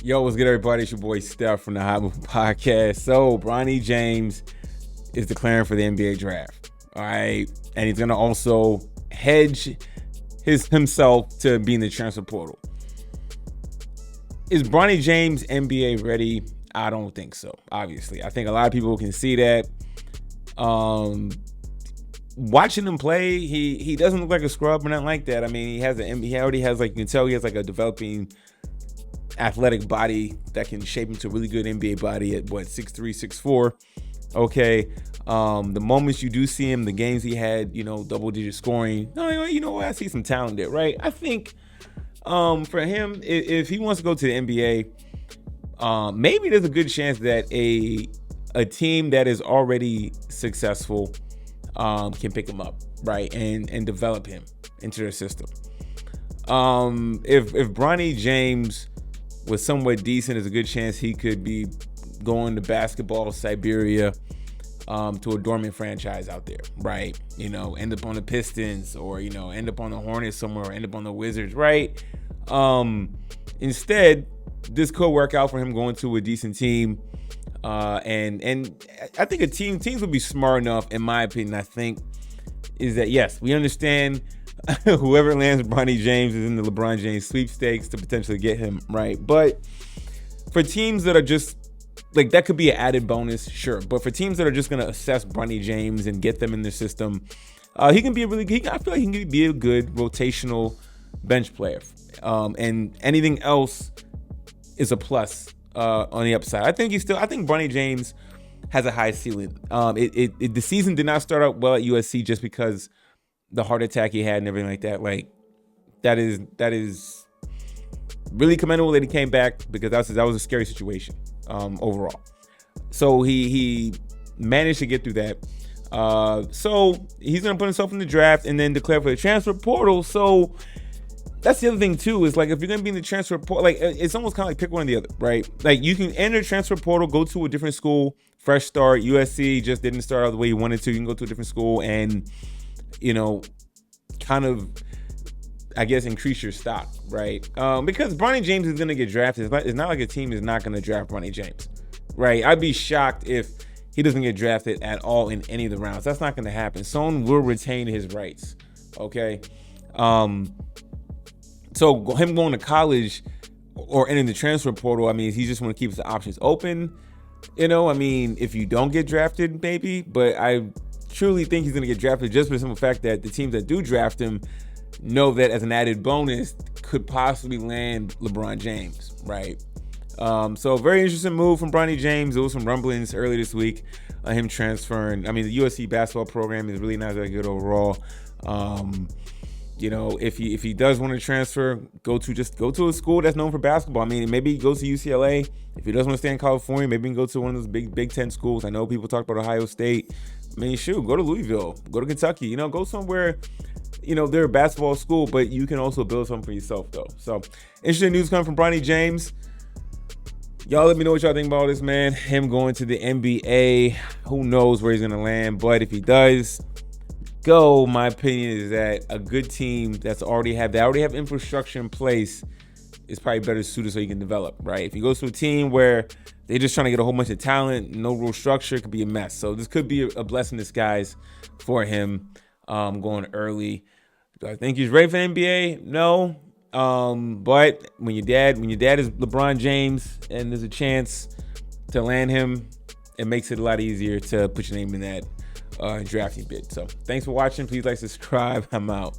Yo, what's good, everybody? It's your boy Steph from the Hot Move Podcast. So, Bronny James is declaring for the NBA draft. All right. And he's going to also hedge himself to be in the transfer portal. Is Bronny James NBA ready? I don't think so, obviously. I think a lot of people can see that. Watching him play, he doesn't look like a scrub or nothing like that. I mean, he already has, like, you can tell he has like a developing athletic body that can shape into a really good NBA body at 6'3", 6'4". Okay. The moments you do see him, the games he had, double digit scoring, I see some talent there, right? I think for him, if he wants to go to the NBA, maybe there's a good chance that a team that is already successful can pick him up, right, and develop him into their system. If Bronny James was somewhat decent, there's a good chance he could be going to basketball Siberia, to a dormant franchise out there, right? End up on the Pistons, or end up on the Hornets somewhere, or end up on the Wizards, right? Instead, this could work out for him going to a decent team, and I think teams would be smart enough, in my opinion. I think is that, yes, we understand whoever lands Bronny James is in the LeBron James sweepstakes to potentially get him, right? But for teams that are just like, that could be an added bonus, sure. But for teams that are just going to assess Bronny James and get them in their system, he can be I feel like he can be a good rotational bench player. And anything else is a plus on the upside. I think Bronny James has a high ceiling. The season did not start out well at USC just because the heart attack he had and everything like that. Like, that is really commendable that he came back, because that was a scary situation overall. So he managed to get through that. So he's gonna put himself in the draft and then declare for the transfer portal. So that's the other thing too, is like, if you're gonna be in the transfer portal, like, it's almost kind of like pick one or the other, right? Like, you can enter transfer portal, go to a different school, fresh start. USC just didn't start out the way you wanted to. You can go to a different school and kind of, I guess, increase your stock, right? Because Bronny James is going to get drafted. It's not like a team is not going to draft Bronny James, right? I'd be shocked if he doesn't get drafted at all in any of the rounds. That's not going to happen. Someone will retain his rights, okay? So him going to college or entering the transfer portal, I mean, he just want to keep the options open. I mean, if you don't get drafted, maybe, but I truly think he's going to get drafted, just for the simple fact that the teams that do draft him know that as an added bonus could possibly land LeBron James, right? So very interesting move from Bronny James. There was some rumblings earlier this week, him transferring. I mean, the USC basketball program is really not that good overall. If he does want to transfer, go to a school that's known for basketball. I mean, maybe he goes to UCLA. If he doesn't want to stay in California, maybe he can go to one of those Big Ten schools. I know people talk about Ohio State. I mean, shoot, go to Louisville, go to Kentucky. Go somewhere. They're a basketball school, but you can also build something for yourself, though. So, interesting news coming from Bronny James. Y'all let me know what y'all think about this, man. Him going to the NBA. Who knows where he's going to land, but if he does go, my opinion is that a good team that already have infrastructure in place is probably better suited so he can develop, right? If he goes to a team where they're just trying to get a whole bunch of talent, no real structure, it could be a mess. So this could be a blessing in disguise for him, going early. Do I think he's ready for the NBA? No. But when your dad is LeBron James and there's a chance to land him, it makes it a lot easier to put your name in that drafting bid. So thanks for watching. Please like, subscribe. I'm out.